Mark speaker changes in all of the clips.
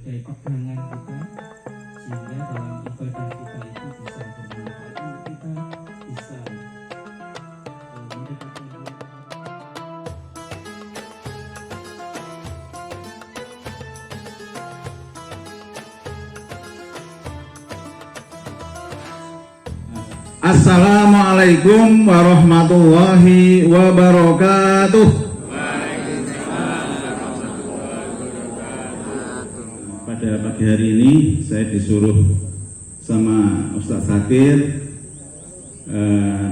Speaker 1: sebagai pegangan kita, sehingga dalam ibadah kita itu bisa bermanfaat, kita bisa mendekatkan diri.
Speaker 2: Assalamualaikum warahmatullahi wabarakatuh. Pada pagi hari ini saya disuruh sama Ustadz Zakir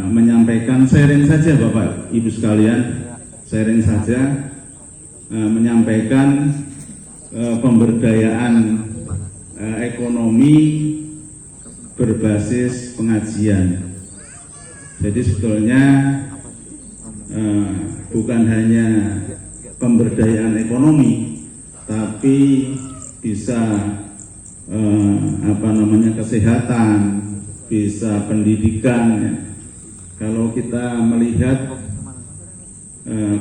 Speaker 2: menyampaikan, sharing saja Bapak Ibu sekalian, sharing saja, menyampaikan pemberdayaan ekonomi berbasis pengajian. Jadi sebetulnya bukan hanya pemberdayaan ekonomi, tapi bisa kesehatan, bisa pendidikan. Ya. Kalau kita melihat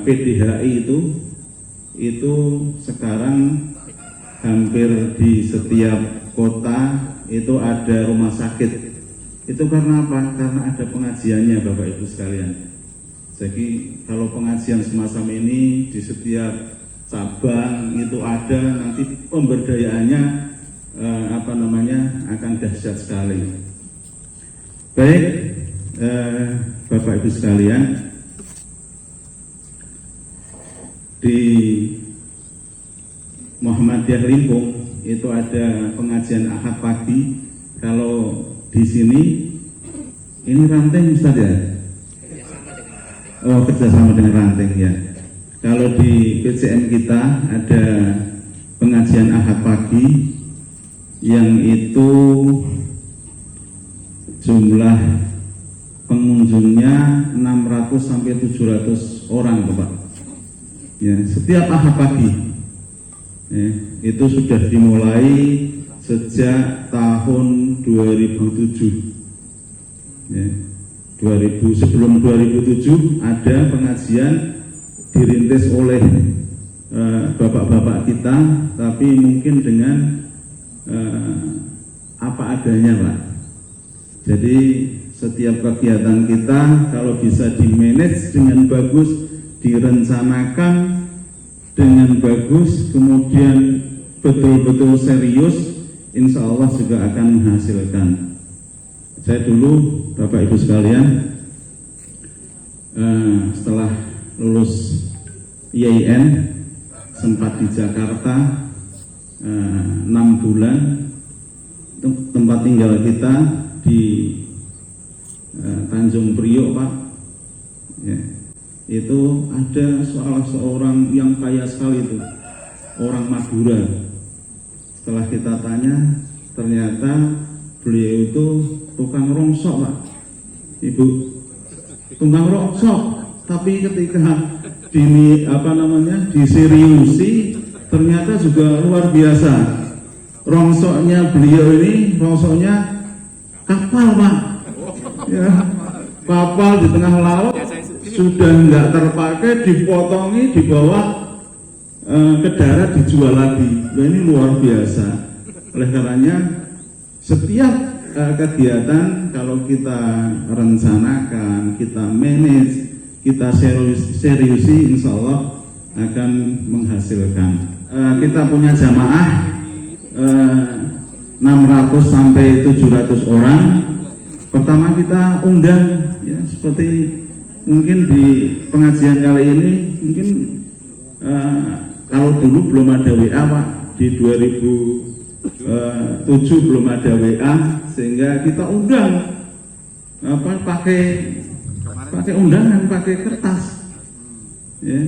Speaker 2: PDHI itu sekarang hampir di setiap kota itu ada rumah sakit. Itu karena apa? Karena ada pengajiannya Bapak Ibu sekalian. Jadi kalau pengajian semacam ini di setiap cabang itu ada, nanti pemberdayaannya akan dahsyat sekali. Baik, Bapak Ibu sekalian, di Muhammadiyah Limpung itu ada pengajian Ahad pagi. Kalau di sini ini ranting Ustaz ya? Oh, kerjasama dengan ranting ya. Kalau di PCM kita ada pengajian Ahad pagi yang itu jumlah pengunjungnya 600 sampai 700 orang Bapak. Ya, setiap Ahad pagi. Ya, itu sudah dimulai sejak tahun 2007. Ya, sebelum 2007 ada pengajian dirintis oleh bapak-bapak kita, tapi mungkin dengan apa adanya Pak. Jadi setiap kegiatan kita kalau bisa di-manage dengan bagus, direncanakan dengan bagus, kemudian betul-betul serius, insya Allah juga akan menghasilkan. Saya dulu Bapak Ibu sekalian setelah lulus IAIN sempat di Jakarta 6 bulan. Tempat tinggal kita di Tanjung Priok Pak ya. Itu ada salah seorang yang kaya sekali itu, orang Madura. Setelah kita tanya, ternyata beliau itu tukang rongsok Pak. Ibu, tukang rongsok. Tapi ketika diseriusi, ternyata juga luar biasa. Rongsoknya beliau ini, rongsoknya kapal Pak. Ya, kapal di tengah laut sudah nggak terpakai, dipotongi, dibawa ke darat, dijual lagi. Nah, ini luar biasa. Oleh karenanya setiap kegiatan kalau kita rencanakan, kita manage, kita seriusi, insya Allah akan menghasilkan. Kita punya jamaah 600 sampai 700 orang. Pertama kita undang ya, seperti mungkin di pengajian kali ini, mungkin kalau dulu belum ada WA Pak, di 2007 belum ada WA, sehingga kita undang pakai undangan, pakai kertas ya.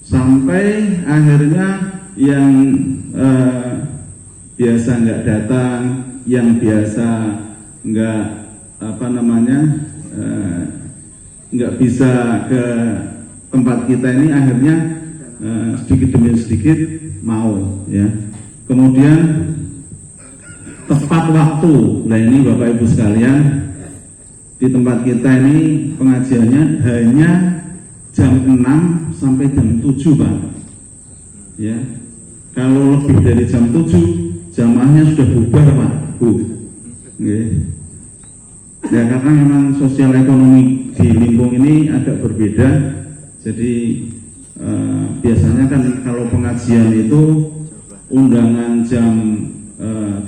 Speaker 2: Sampai akhirnya yang biasa nggak datang, yang biasa nggak nggak bisa ke tempat kita ini, akhirnya sedikit demi sedikit mau ya. Kemudian tepat waktu. Nah ini Bapak Ibu sekalian, di tempat kita ini pengajiannya hanya jam 6 sampai jam 7 Pak. Ya. kalau lebih dari jam 7 jamaahnya sudah bubar Pak Bu. Ya karena memang sosial ekonomi di Limpung ini agak berbeda. Jadi biasanya kan kalau pengajian itu undangan jam 7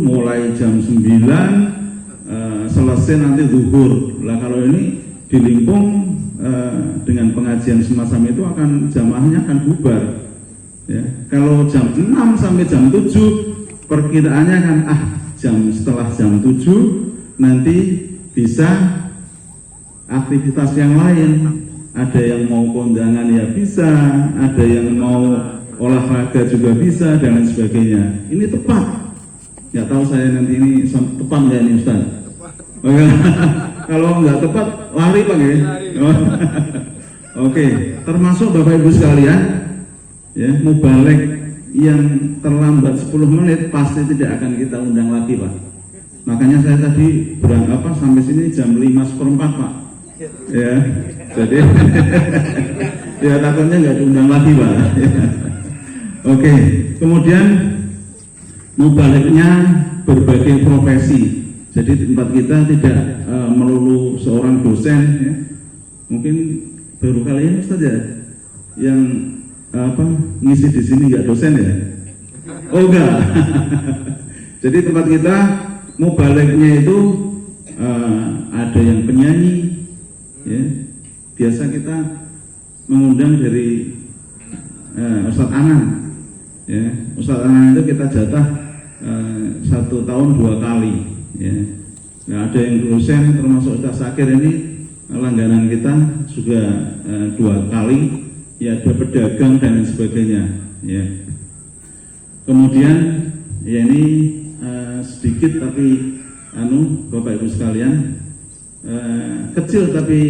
Speaker 2: mulai jam 9 selesai nanti zuhur. Lah kalau ini di Limpung dengan pengajian semacam itu akan jamaahnya akan bubar. Ya, kalau jam 6 sampai jam 7 perkiraannya kan setelah jam 7 nanti bisa aktivitas yang lain. Ada yang mau kondangan ya bisa, ada yang mau olahraga juga bisa dan lain sebagainya. Ini tepat. Ya tahu saya nanti ini tepat nggak ini Ustaz? Oh, ya. Kalau nggak tepat lari Pak ya. Oke, termasuk Bapak Ibu sekalian, ya mubalik yang terlambat 10 menit pasti tidak akan kita undang lagi Pak. Makanya saya tadi berangkat sampai sini jam 5:15 Pak. Ya, jadi ya takutnya nggak diundang lagi Pak. Oke, kemudian mubaliknya berbagai profesi. Jadi tempat kita tidak melulu seorang dosen. Ya. Mungkin baru kali ini Ustaz ya yang ngisi di sini nggak dosen ya? Oh enggak. Jadi tempat kita mubaliknya itu ada yang penyanyi. Ya, biasa kita mengundang dari Ustadz Anan, ya, Ustadz Anan itu kita jatah 1 tahun 2 kali, ya. Nah, ada yang dosen termasuk Ustadz Sakir ini langganan kita juga 2 kali, ya ada pedagang dan sebagainya, ya. Kemudian ya ini sedikit tapi Bapak Ibu sekalian. Kecil tapi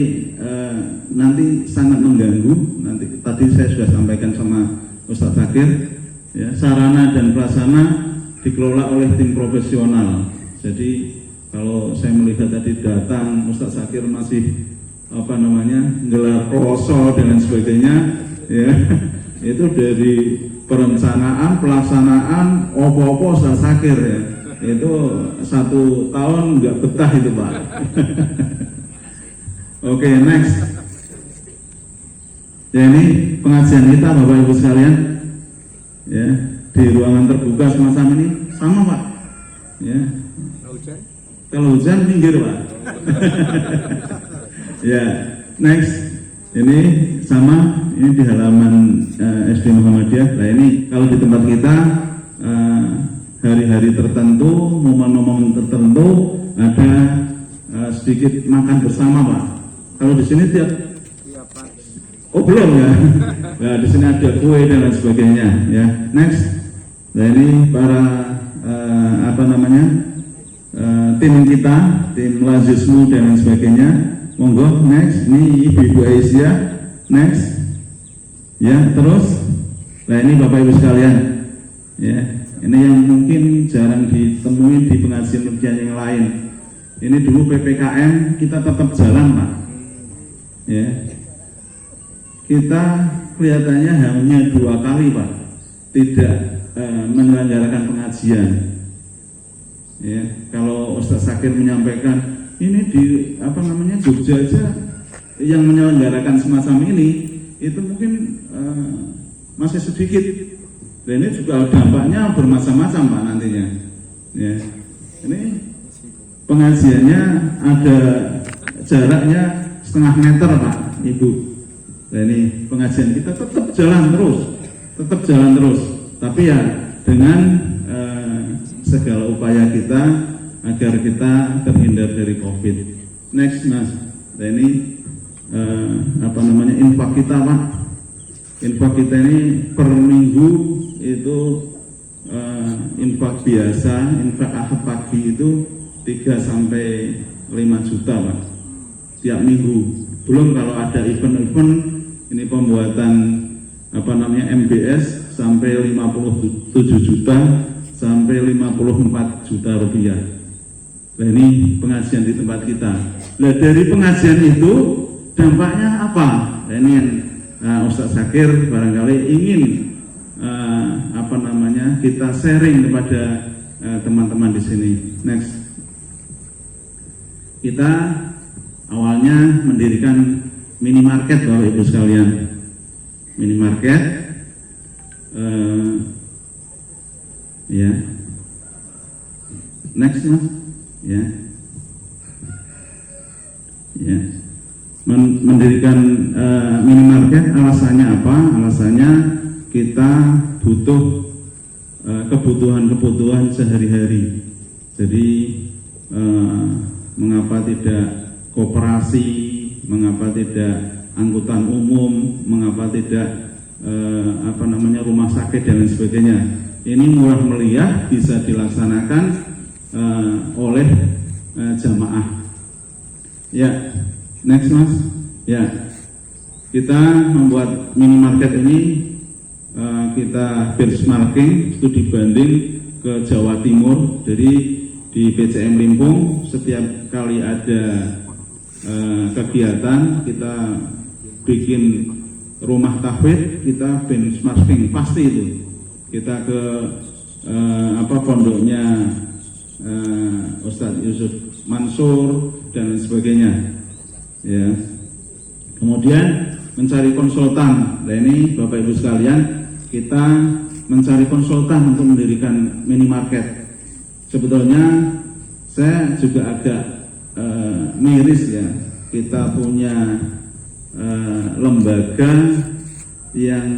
Speaker 2: nanti sangat mengganggu. Nanti tadi saya sudah sampaikan sama Ustadz Zakir, ya, sarana dan prasarana dikelola oleh tim profesional. Jadi kalau saya melihat tadi datang Ustadz Zakir masih gelar kloso dan lain sebagainya, ya itu dari perencanaan, pelaksanaan, opo-opo Ustadz Zakir ya. Itu 1 tahun nggak betah itu Pak. Oke, next. Ya ini pengajian kita Bapak Ibu sekalian, ya di ruangan terbuka semacam ini sama Pak. Ya. Kalau hujan pinggir Pak. Ya, next. Ini sama, ini di halaman SD Muhammadiyah. Nah ini kalau di tempat kita hari-hari tertentu, momen-momen tertentu ada sedikit makan bersama Pak. Kalau di sini belum ya. Nah, di sini ada kue dan lain sebagainya. Ya, next. Nah ini para tim kita, tim Lazismu dan lain sebagainya. Monggo, next. Ini Ibu Aisyah, next. Ya, terus. Nah ini Bapak Ibu sekalian, ya. Ini yang mungkin jarang ditemui di pengajian-pengajian yang lain. Ini dulu PPKM kita tetap jalan Pak. Ya. Kita kelihatannya hanya 2 kali Pak tidak menyelenggarakan pengajian. Ya, kalau Ustadz Sakir menyampaikan ini di Jogja aja yang menyelenggarakan semacam ini itu mungkin masih sedikit. Dan ini juga dampaknya bermacam-macam Pak nantinya. Ya. Ini pengajiannya ada jaraknya 0,5 meter Pak Ibu. Dan ini pengajian kita tetap jalan terus. Tapi ya dengan segala upaya kita agar kita terhindar dari COVID. Next Mas. Nah ini infak kita Pak. Infak kita ini per minggu itu infak biasa, infak ahad pagi itu 3 sampai 5 juta Pak tiap minggu. Belum kalau ada event-event ini pembuatan MBS sampai 57 juta sampai 54 juta rupiah. Nah ini pengajian di tempat kita. Nah dari pengajian itu dampaknya apa? Nah, ini yang Ustadz Zakir barangkali ingin kita sharing kepada teman-teman di sini. Next, kita awalnya mendirikan minimarket, Bapak Ibu sekalian. Minimarket, ya. Next, Mas, ya. Ya. Mendirikan minimarket alasannya apa? Alasannya kita butuh kebutuhan sehari-hari. Jadi mengapa tidak koperasi, mengapa tidak angkutan umum, mengapa tidak rumah sakit dan lain sebagainya. Ini murah meriah, bisa dilaksanakan oleh jamaah. Ya, next, Mas. Ya, kita membuat minimarket ini kita benchmarking studi banding ke Jawa Timur. Jadi di PCM Limpung setiap kali ada kegiatan kita bikin rumah tahfidz, kita benchmarking pasti itu. Kita ke pondoknya Ustadz Yusuf Mansur dan lain sebagainya. Ya. Kemudian mencari konsultan. Nah, ini Bapak Ibu sekalian, kita mencari konsultan untuk mendirikan minimarket. Sebetulnya saya juga agak miris ya. Kita punya lembaga yang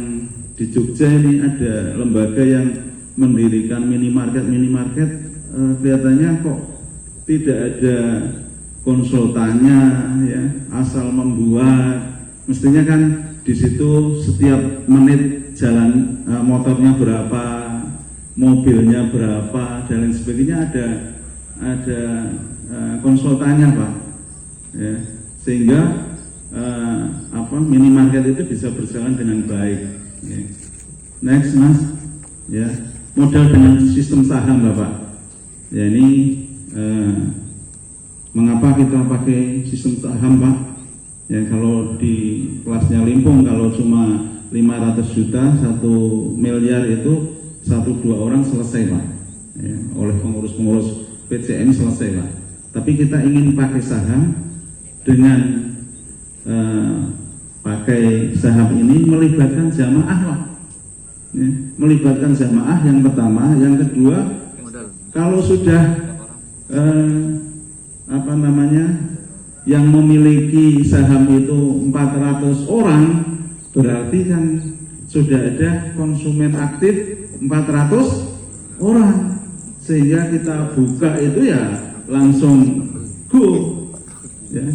Speaker 2: di Jogja ini, ada lembaga yang mendirikan minimarket. Kelihatannya kok tidak ada konsultannya, ya, asal membuat. Mestinya kan di situ setiap menit jalan motornya berapa, mobilnya berapa dan lain sebagainya, ada konsultannya, Pak. Ya, sehingga minimarket itu bisa berjalan dengan baik. Ya. Next, Mas. Ya, modal dengan sistem saham, Bapak. Ya, ini mengapa kita pakai sistem saham, Pak? Ya, kalau di kelasnya Limpung, kalau cuma 500 juta, 1 miliar itu 1-2 orang selesai, Pak. Ya, oleh pengurus-pengurus PCM selesai, Pak. Tapi kita ingin pakai saham. Dengan pakai saham ini melibatkan jamaah, Pak. Ya, melibatkan jamaah yang pertama, yang kedua, kalau sudah yang memiliki saham itu 400 orang, berarti kan sudah ada konsumen aktif 400 orang, sehingga kita buka itu ya langsung go, ya.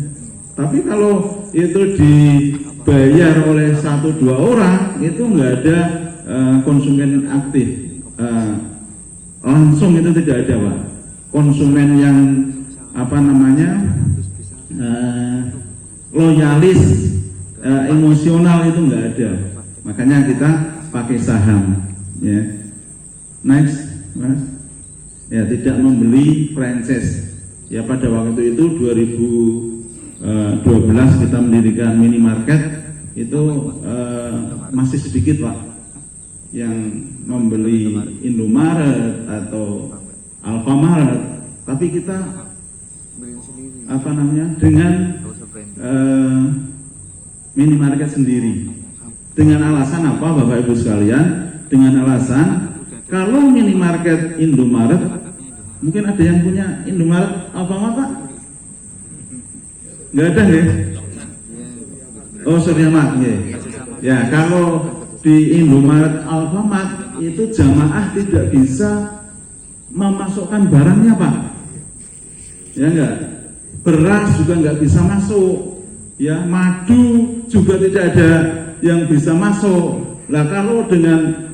Speaker 2: Tapi kalau itu dibayar oleh 1-2 orang, itu nggak ada konsumen aktif, langsung itu tidak ada, Pak. Konsumen yang loyalis, emosional itu nggak ada. Makanya kita pakai saham. Ya. Next, Mas. Ya, tidak membeli franchise. Ya, pada waktu itu 2012 kita mendirikan minimarket itu masih sedikit, Pak, yang membeli Indomaret atau Alfamaret. Tapi kita dengan minimarket sendiri. Dengan alasan apa, Bapak Ibu sekalian? Dengan alasan kalau minimarket Indomaret, mungkin ada yang punya Indomaret Alfamart, Pak? Nggak ada, ya? Oh, Suryamat, ya. Ya, kalau di Indomaret Alfamart itu jamaah tidak bisa memasukkan barangnya, Pak. Ya enggak? Beras juga nggak bisa masuk. Ya, madu juga tidak ada yang bisa masuk. Lah, kalau dengan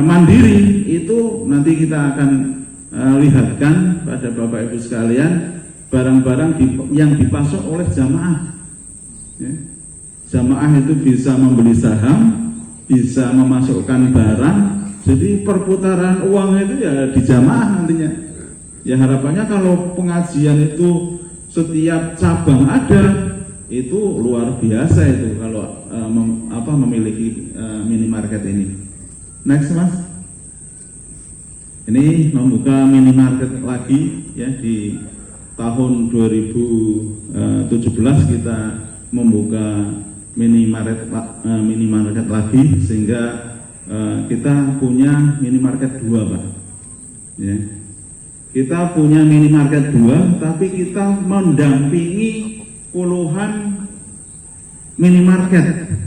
Speaker 2: mandiri itu nanti kita akan lihatkan pada Bapak Ibu sekalian barang-barang yang dipasok oleh jamaah. Ya. Jamaah itu bisa membeli saham, bisa memasukkan barang. Jadi perputaran uang itu ya di jamaah nantinya. Ya, harapannya kalau pengajian itu setiap cabang ada, itu luar biasa itu kalau memiliki minimarket ini. Next Mas. Ini membuka minimarket lagi ya, di tahun 2017 kita membuka minimarket lagi, sehingga kita punya minimarket 2 Pak ya. Kita punya minimarket 2, tapi kita mendampingi puluhan minimarket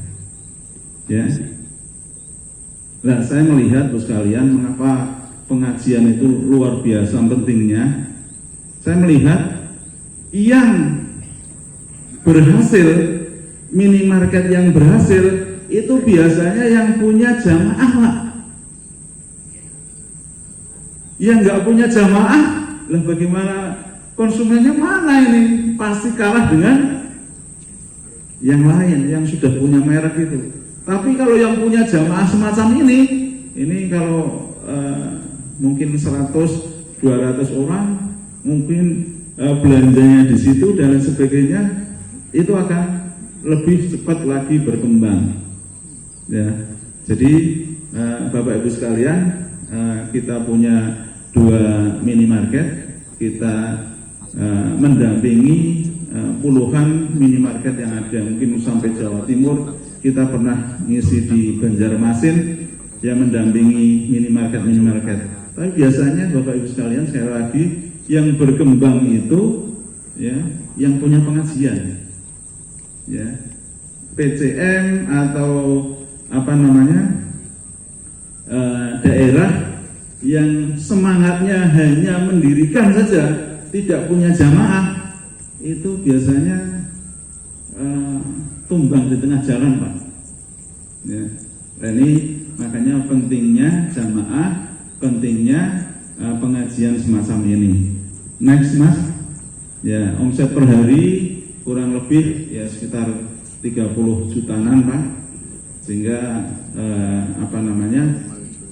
Speaker 2: ya. Nah, saya melihat Bos sekalian, mengapa pengajian itu luar biasa pentingnya. Saya melihat yang berhasil, minimarket yang berhasil itu biasanya yang punya jamaah Pak. Yang nggak punya jamaah, lah bagaimana konsumennya mana ini? Pasti kalah dengan yang lain yang sudah punya merek itu. Tapi kalau yang punya jamaah semacam ini kalau mungkin 100-200 orang mungkin belanjanya di situ dan sebagainya, itu akan lebih cepat lagi berkembang ya. Jadi Bapak Ibu sekalian, kita punya 2 minimarket, kita mendampingi puluhan minimarket yang ada mungkin sampai Jawa Timur. Kita pernah ngisi di Banjarmasin yang mendampingi minimarket. Tapi biasanya Bapak Ibu sekalian, sekali lagi, yang berkembang itu ya, yang punya pengajian ya, PCM atau apa namanya, daerah yang semangatnya hanya mendirikan saja, tidak punya jamaah, itu biasanya tumbang di tengah jalan Pak ya. Nah, ini makanya pentingnya jamaah, pentingnya pengajian semacam ini. Next Mas ya, omset per hari kurang lebih ya sekitar 30 jutaan Pak, sehingga apa namanya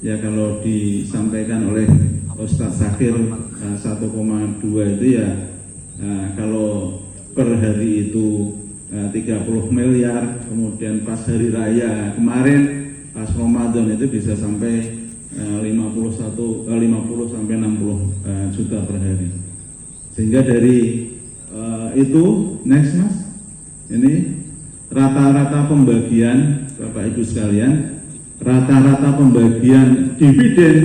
Speaker 2: ya, kalau disampaikan oleh Ustadz Zakir 1,2 itu ya, kalau per hari itu 30 miliar, kemudian pas hari raya kemarin, pas Ramadan itu bisa sampai 50 sampai 60 juta per hari. Sehingga dari itu, next Mas, ini rata-rata pembagian Bapak Ibu sekalian, rata-rata pembagian dividen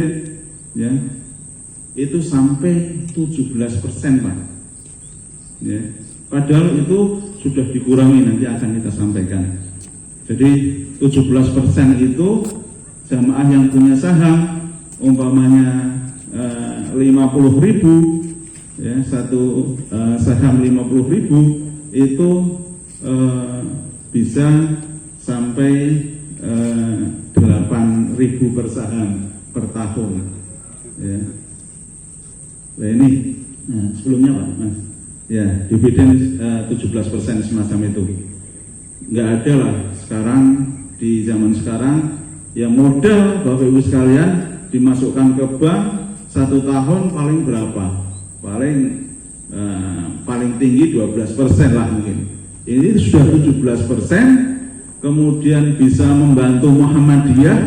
Speaker 2: ya, itu sampai 17% Pak ya. Padahal itu sudah dikurangi, nanti akan kita sampaikan. Jadi 17% itu jamaah yang punya saham, umpamanya 50.000 ya, satu saham 50.000 itu bisa sampai 8.000 per saham per tahun ya. Nah ini sebelumnya Pak Mas ya, dividen 17% semacam itu. Nggak ada lah sekarang, di zaman sekarang ya, modal Bapak Ibu sekalian dimasukkan ke bank 1 tahun paling berapa? Paling tinggi 12% lah mungkin. Ini sudah 17%, kemudian bisa membantu Muhammadiyah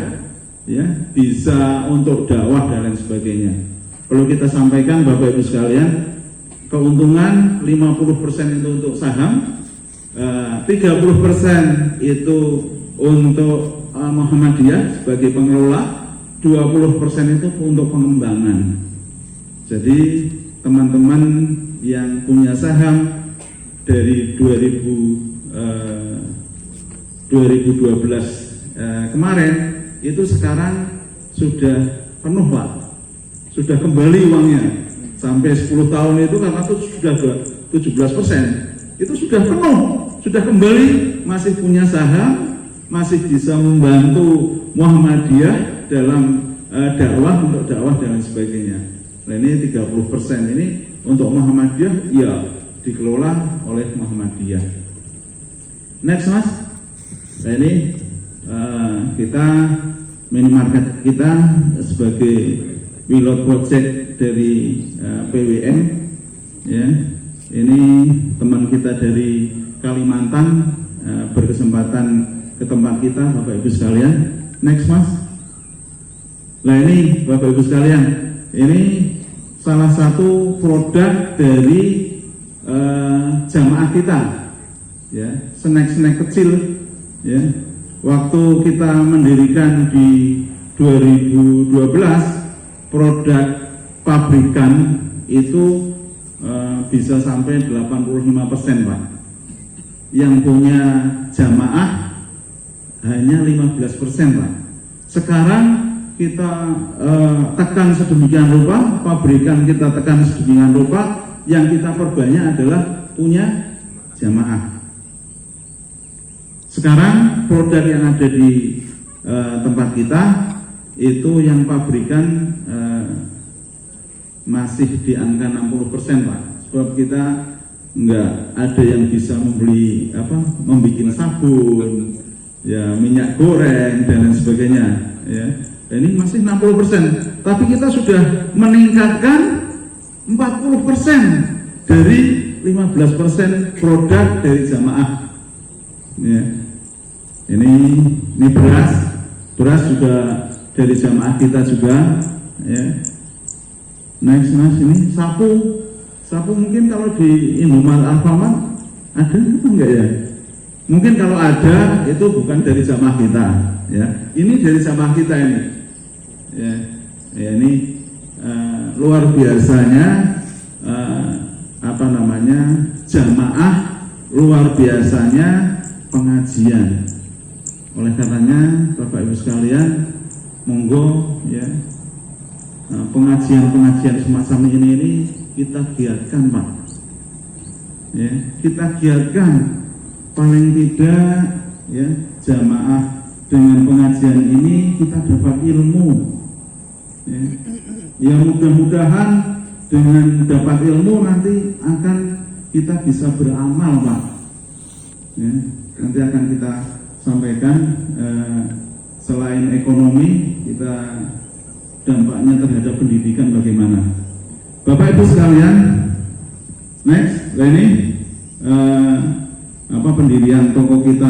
Speaker 2: ya, bisa untuk dakwah dan lain sebagainya. Perlu kita sampaikan Bapak Ibu sekalian, keuntungan 50% itu untuk saham, 30% itu untuk Muhammadiyah sebagai pengelola, 20% itu untuk pengembangan. Jadi teman-teman yang punya saham dari 2012 kemarin itu sekarang sudah penuh Pak, sudah kembali uangnya. Sampai 10 tahun itu karena itu sudah 17%, itu sudah penuh, sudah kembali, masih punya saham, masih bisa membantu Muhammadiyah dalam dakwah, untuk dakwah dan lain sebagainya. Nah ini 30% ini untuk Muhammadiyah ya, dikelola oleh Muhammadiyah. Next Mas, nah ini kita minimarket kita sebagai pilot project dari PWN ya. Ini teman kita dari Kalimantan berkesempatan ke tempat kita Bapak Ibu sekalian. Next Mas Nah ini Bapak Ibu sekalian, ini salah satu produk dari jamaah kita, ya, snack-snack kecil, ya. Waktu kita mendirikan di 2012, produk pabrikan itu bisa sampai 85%, Pak. Yang punya jamaah hanya 15%, Pak. Sekarang kita tekan sedemikian rupa, pabrikan kita tekan sedemikian rupa, yang kita perbanyak adalah punya jamaah. Sekarang produk yang ada di tempat kita itu yang pabrikan masih di angka 60%, Pak. Sebab kita enggak ada yang bisa membeli membuat sabun, ya, minyak goreng dan lain sebagainya, ya. Ini masih 60%, tapi kita sudah meningkatkan 40% dari 15% produk dari jamaah. Ya. Ini beras juga dari jamaah kita juga, ya. Next, ini sapu mungkin kalau di Indomaret, Alfamart ada apa enggak ya? Mungkin kalau ada itu bukan dari jamaah kita, ya. Ini dari jamaah kita ini, ya. Ini luar biasanya jamaah, luar biasanya pengajian. Oleh karenanya Bapak Ibu sekalian, monggo ya, pengajian semacam ini kita giatkan, Pak. Ya, kita giatkan, paling tidak ya, jamaah dengan pengajian ini kita dapat ilmu. Ya, mudah-mudahan dengan dapat ilmu nanti akan kita bisa beramal, Pak. Ya, nanti akan kita sampaikan selain ekonomi, kita dampaknya terhadap pendidikan bagaimana. Bapak Ibu sekalian, next, ini pendirian toko kita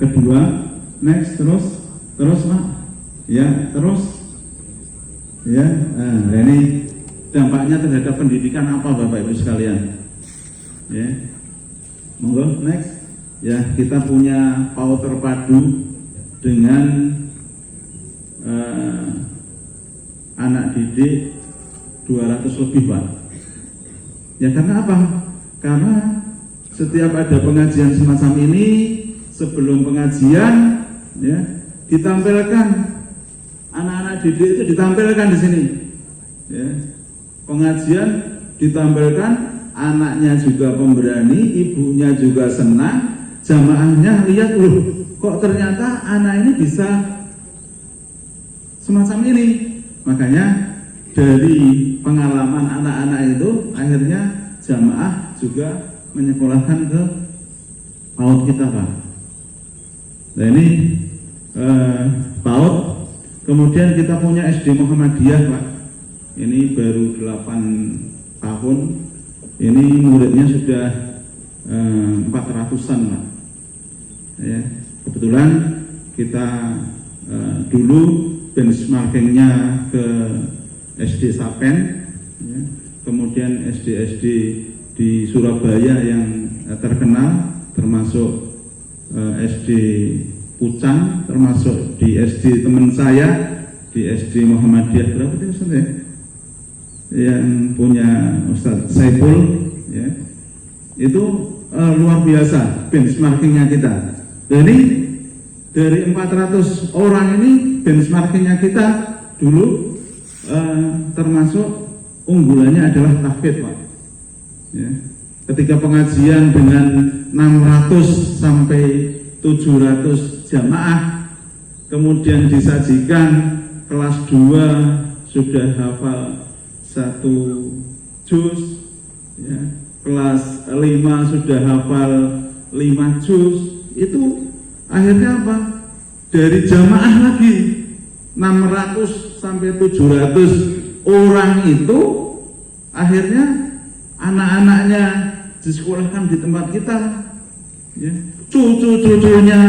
Speaker 2: kedua. Next, terus Pak, ya, terus ya. Ini dampaknya terhadap pendidikan apa, Bapak Ibu sekalian? Ya, monggo next. Ya, kita punya PAUD terpadu dengan anak didik 200 lebih, Pak. Ya, karena apa? Karena setiap ada pengajian semacam ini, sebelum pengajian ya, ditampilkan anak-anak didik itu ditampilkan di sini. Ya. Pengajian ditampilkan, anaknya juga pemberani, ibunya juga senang, jamaahnya lihat, loh, kok ternyata anak ini bisa semacam ini. Makanya dari pengalaman anak-anak itu akhirnya jamaah juga menyekolahkan ke PAUD kita, Pak. Nah, ini PAUD. Kemudian kita punya SD Muhammadiyah, Pak. Ini baru 8 tahun. Ini muridnya sudah 400-an, Pak. Ya, kebetulan kita dulu benchmarkingnya ke SD Sapen, ya. Kemudian SD di Surabaya yang terkenal, termasuk SD Pucang, termasuk di SD teman saya, di SD Muhammadiyah berapa itu Ustaz ya? Yang punya Ustaz Saiful, ya. Itu luar biasa benchmarkingnya kita. Jadi dari 400 orang ini benchmarkingnya kita dulu termasuk unggulannya adalah tahfidz, Pak. Ya. Ketika pengajian dengan 600 sampai 700 jamaah, kemudian disajikan kelas 2 sudah hafal 1 juz, ya. Kelas 5 sudah hafal 5 juz. Itu akhirnya apa? Dari jamaah lagi 600 sampai 700 orang itu akhirnya anak-anaknya disekolahkan di tempat kita, ya. Cucu-cucunya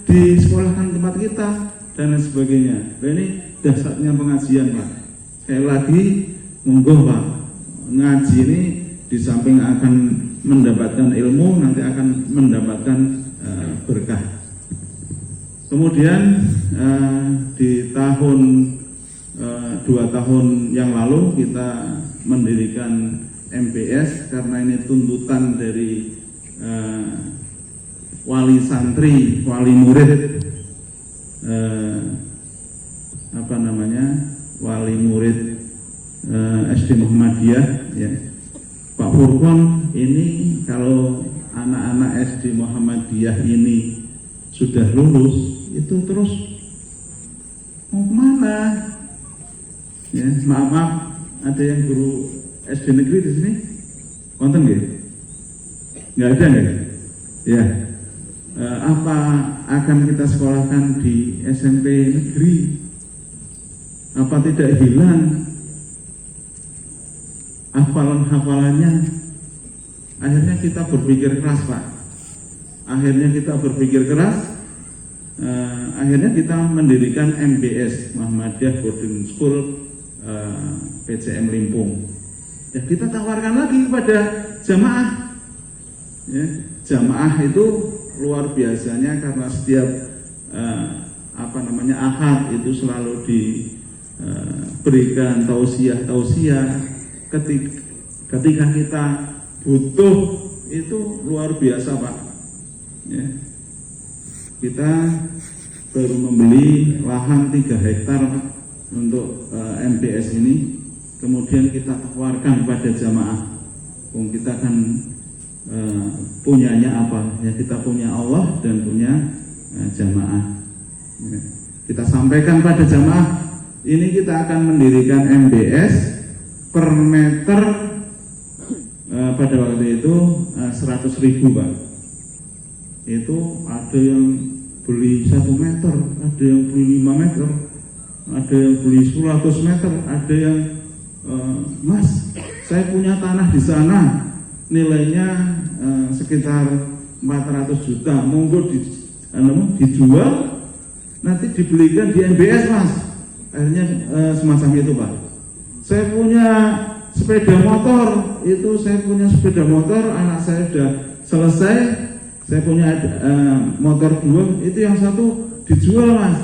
Speaker 2: disekolahkan di tempat kita dan lain sebagainya. Nah, ini dasarnya pengajian Pak. Sekali lagi monggo Pak, ngaji ini di samping akan mendapatkan ilmu, nanti akan mendapatkan berkah. Kemudian di tahun 2 tahun yang lalu kita mendirikan MBS karena ini tuntutan dari wali santri, wali murid, wali murid SD Muhammadiyah, ya. Pak Furqon, ini kalau anak-anak SD Muhammadiyah ini sudah lulus, itu terus mau kemana? Ya, maaf, ada yang guru SD negeri di sini? Konten nggak? Nggak ada nggak? Ya. Apa akan kita sekolahkan di SMP negeri? Apa tidak hilang hafalan-hafalannya? Akhirnya kita berpikir keras Pak. Akhirnya kita mendirikan MBS, Muhammadiyah Boarding School PCM Limpung. Ya, kita tawarkan lagi kepada jamaah. Ya, jamaah itu luar biasanya karena setiap Ahad itu selalu diberikan tausiah ketika kita butuh itu luar biasa Pak. Ya. Kita baru membeli lahan 3 hektar Pak, untuk MBS ini, kemudian kita tawarkan pada jamaah. Kita kan punyanya apa? Ya, kita punya Allah dan punya jamaah. Ya. Kita sampaikan pada jamaah, ini kita akan mendirikan MBS per meter pada waktu itu 100.000 Pak. Itu ada yang beli 1 meter, ada yang beli 5 meter, ada yang beli 100 meter, ada yang Mas, saya punya tanah di sana, nilainya sekitar 400 juta, monggo dijual, nanti dibelikan di MBS Mas. Akhirnya semacam itu Pak. Saya punya sepeda motor, anak saya sudah selesai, saya punya motor 2, itu yang satu dijual Mas,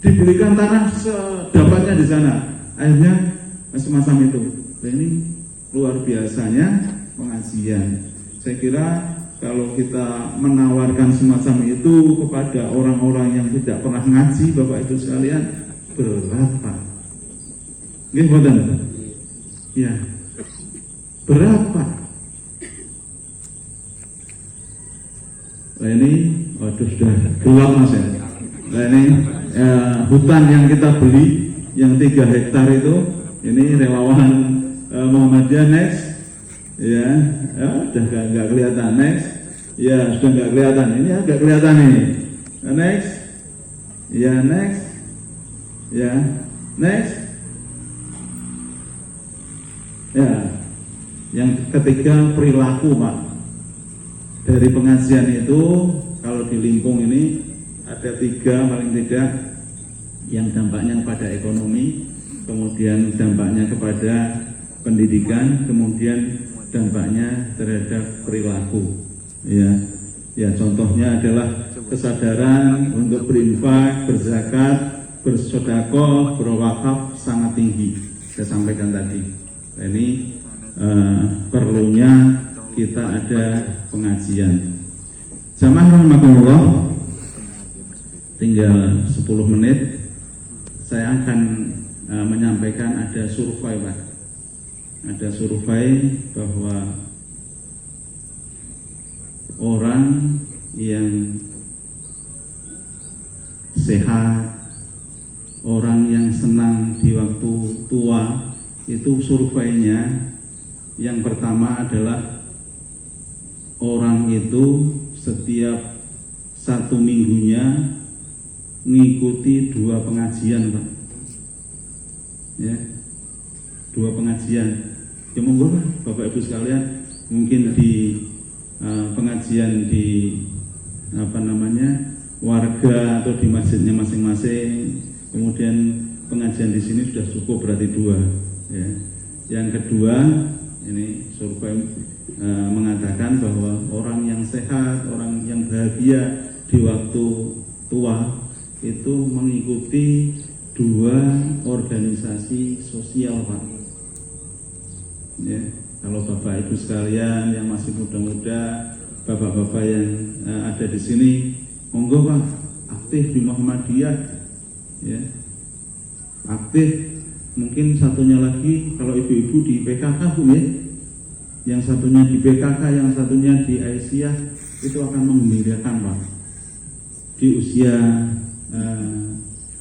Speaker 2: dibelikan tanah sedapatnya di sana. Akhirnya semacam itu. Nah, ini luar biasanya pengajian. Saya kira kalau kita menawarkan semacam itu kepada orang-orang yang tidak pernah ngaji, Bapak Ibu sekalian, berat Pak. Nggih mboten? Ya. Berat Pak. Nah ini, waduh sudah gelap Mas ya. Nah ini hutan yang kita beli yang 3 hektar itu, ini relawan Muhammadiyah next. Ya, sudah nggak kelihatan next. Ya sudah nggak kelihatan. Ini agak kelihatan ini. Next. Ya next. Ya next. Ya, yang ketiga perilaku Pak. Dari pengajian itu kalau di Limpung ini ada 3 paling tidak yang dampaknya kepada ekonomi, kemudian dampaknya kepada pendidikan, kemudian dampaknya terhadap perilaku. Ya contohnya adalah kesadaran untuk berinfak, berzakat, bersedekah, berwakaf sangat tinggi. Saya sampaikan tadi. Nah, ini perlunya kita ada pengajian. Jamaah rahimakumullah, tinggal 10 menit saya akan menyampaikan ada survei Pak. Ada survei bahwa orang yang sehat, orang yang senang di waktu tua, itu surveinya yang pertama adalah orang itu setiap 1 minggunya mengikuti 2 pengajian Pak. Ya, 2 pengajian. Ya monggo Bapak Ibu sekalian, mungkin di pengajian di warga atau di masjidnya masing-masing, kemudian pengajian di sini sudah cukup, berarti 2 ya. Yang kedua, ini survei mengatakan bahwa orang yang sehat, orang yang bahagia di waktu tua itu mengikuti 2 organisasi sosial, Pak. Ya, kalau Bapak Ibu sekalian yang masih muda-muda, Bapak-bapak yang ada di sini, monggo Pak, aktif di Muhammadiyah, ya, aktif. Mungkin satunya lagi kalau ibu-ibu di PKK, Bu, ya, yang satunya di PKK, yang satunya di Aisyah, itu akan menggembirakan, Pak. Di usia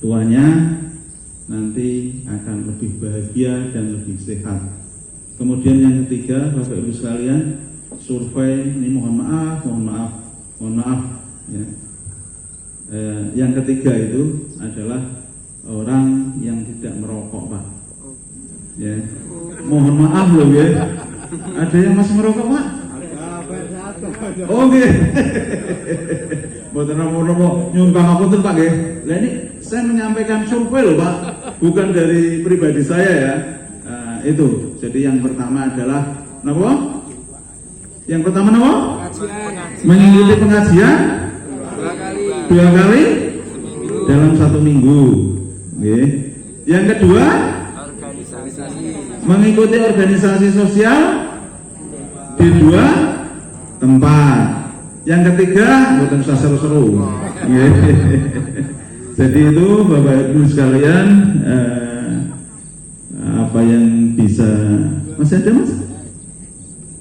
Speaker 2: tuanya nanti akan lebih bahagia dan lebih sehat. Kemudian yang ketiga, Bapak Ibu sekalian, survei ini mohon maaf ya. Yang ketiga itu adalah orang yang tidak merokok, Pak. Ya, mohon maaf loh ya. Ada yang masih merokok, Pak? Oke. Boten apa-apa nyumbang apa tuh, Pak nggih. Lah ini saya menyampaikan survei loh, Pak. Bukan dari pribadi saya ya. Itu. Jadi yang pertama adalah napa? Yang pertama napa? Mengikuti pengajian 2 kali dalam 1 minggu. Okay. Yang kedua, mengikuti organisasi sosial di 2 tempat. Yang ketiga, bukan usah seru-seru. Okay. Jadi itu Bapak Ibu sekalian, apa yang bisa masih ada, Mas?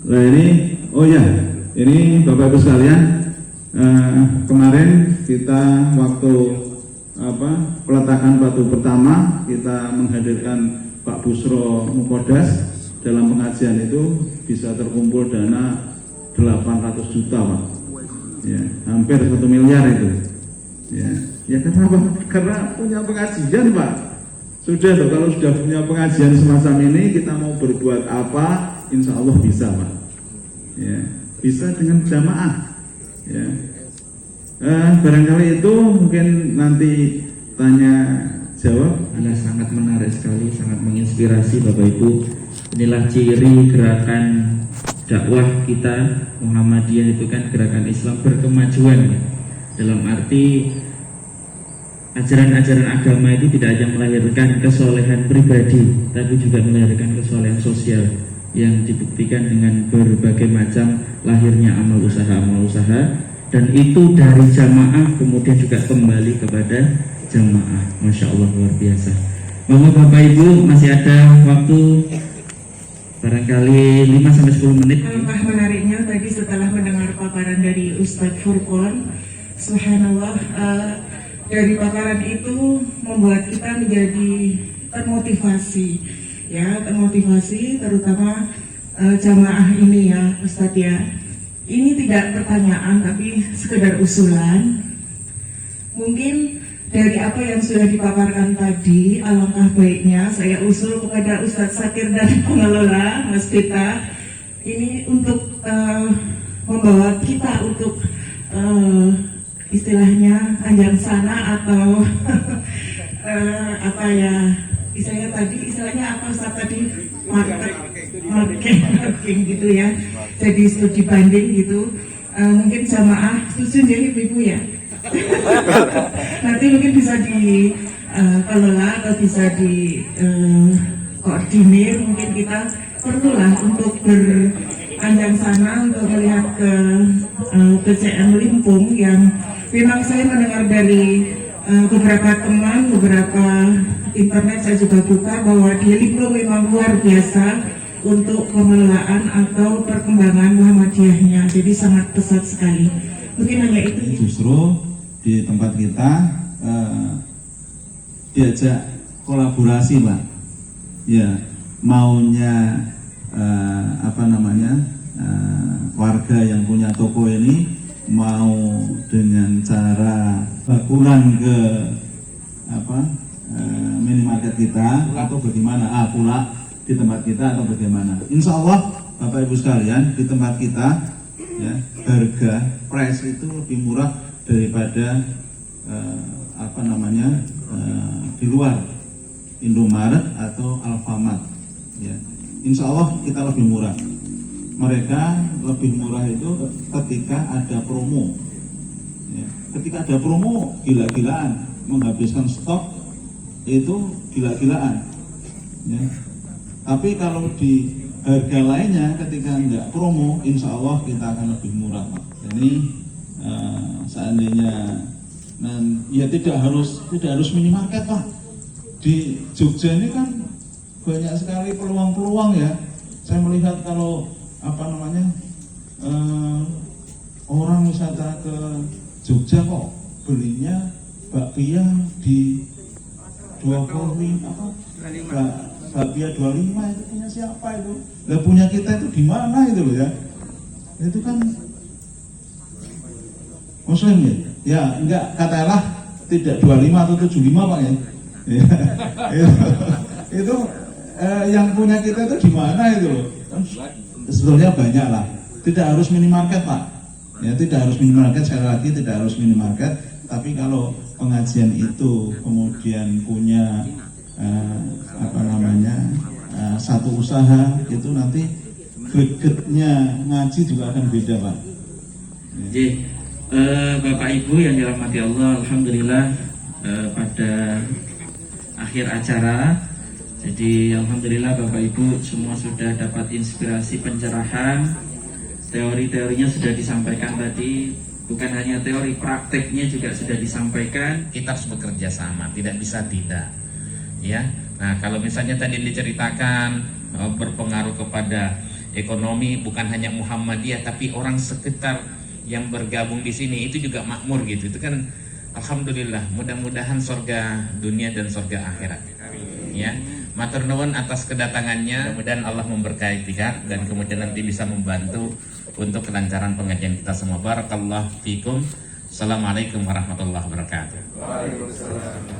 Speaker 2: Nah ini, oh ya, ini Bapak Ibu sekalian, kemarin kita waktu peletakan batu pertama kita menghadirkan Pak Busro Mukodas. Dalam pengajian itu bisa terkumpul dana 800 juta, Pak. Ya, hampir 1 miliar itu. Ya kenapa? Karena punya pengajian, Pak. Sudah tuh, kalau sudah punya pengajian semacam ini, kita mau berbuat apa, insya Allah bisa, Pak. Ya, bisa dengan jamaah. Ya. Barangkali itu mungkin nanti tanya jawab.
Speaker 3: Anda sangat menarik sekali, sangat menginspirasi Bapak Ibu. Inilah ciri gerakan dakwah kita Muhammadiyah, itu kan gerakan Islam berkemajuan ya. Dalam arti ajaran-ajaran agama itu tidak hanya melahirkan kesolehan pribadi, tapi juga melahirkan kesolehan sosial yang dibuktikan dengan berbagai macam lahirnya amal usaha, dan itu dari jamaah kemudian juga kembali kepada jamaah. Masya Allah, luar biasa. Monggo Bapak Ibu, masih ada waktu barangkali 5-10 menit.
Speaker 4: Alangkah menariknya tadi setelah mendengar paparan dari Ustadz Furqon, subhanallah, dari paparan itu membuat kita menjadi termotivasi, ya, termotivasi terutama jamaah ini ya Ustadz ya. Ini tidak pertanyaan tapi sekedar usulan. Mungkin dari apa yang sudah dipaparkan tadi, alangkah baiknya saya usul kepada Ustadz Sakir dan pengelola Mas Pita ini untuk membawa kita untuk istilahnya anjang sana atau apa ya istilahnya apa Ustadz tadi, marketing gitu ya, jadi studi banding gitu. Mungkin jamaah setuju jadi ibu ya. Nanti mungkin bisa dikelola atau bisa koordinir. Mungkin kita perlulah untuk beranjang sana untuk melihat ke PCM Limpung yang memang saya mendengar dari beberapa teman, beberapa internet saya juga buka bahwa di Limpung memang luar biasa untuk pengelolaan atau perkembangan Muhammadiyahnya. Jadi sangat pesat sekali. Mungkin hanya itu.
Speaker 2: Justru di tempat kita diajak kolaborasi, Pak. Ya, maunya warga yang punya toko ini mau dengan cara kurang ke minimarket kita atau bagaimana, pula di tempat kita atau bagaimana. Insya Allah Bapak Ibu sekalian, di tempat kita ya, harga price itu lebih murah daripada di luar Indomaret atau Alfamart. Ya, insya Allah kita lebih murah. Mereka lebih murah itu ketika ada promo. Ya, ketika ada promo gila-gilaan, menghabiskan stok itu gila-gilaan. Ya. Tapi kalau di harga lainnya ketika enggak promo, insya Allah kita akan lebih murah. Jadi seandainya ya tidak harus minimarket Pak. Di Jogja ini kan banyak sekali peluang-peluang ya. Saya melihat kalau orang wisata ke Jogja kok belinya bakpia di 25 bakpia 25 itu punya siapa itu? Lah punya kita itu di mana itu loh ya? Itu kan Muslim ya? Ya enggak, katakanlah tidak 25 atau 75 Pak ya. Itu yang punya kita itu di mana itu loh? Sebetulnya banyak lah. Tidak harus minimarket Pak. Ya tidak harus minimarket, sekali lagi tidak harus minimarket. Tapi kalau pengajian itu kemudian punya satu usaha, itu nanti gregetnya ngaji juga akan beda Pak.
Speaker 3: Jadi Bapak Ibu yang dirahmati Allah, alhamdulillah pada akhir acara, jadi alhamdulillah Bapak Ibu semua sudah dapat inspirasi pencerahan. Teori-teorinya sudah disampaikan tadi, bukan hanya teori, prakteknya juga sudah disampaikan.
Speaker 5: Kita harus bekerja sama, tidak bisa tidak. Ya, nah kalau misalnya tadi diceritakan berpengaruh kepada ekonomi, bukan hanya Muhammadiyah, tapi orang sekitar yang bergabung di sini itu juga makmur gitu. Itu kan alhamdulillah. Mudah-mudahan surga dunia dan surga akhirat. Ya, matur nuwun atas kedatangannya. Mudah-mudahan Allah memberkahi kita dan kemudian nanti bisa membantu untuk kelancaran pengajian kita semua. Barakallahu fikum. Assalamualaikum warahmatullahi wabarakatuh.
Speaker 6: Waalaikumsalam.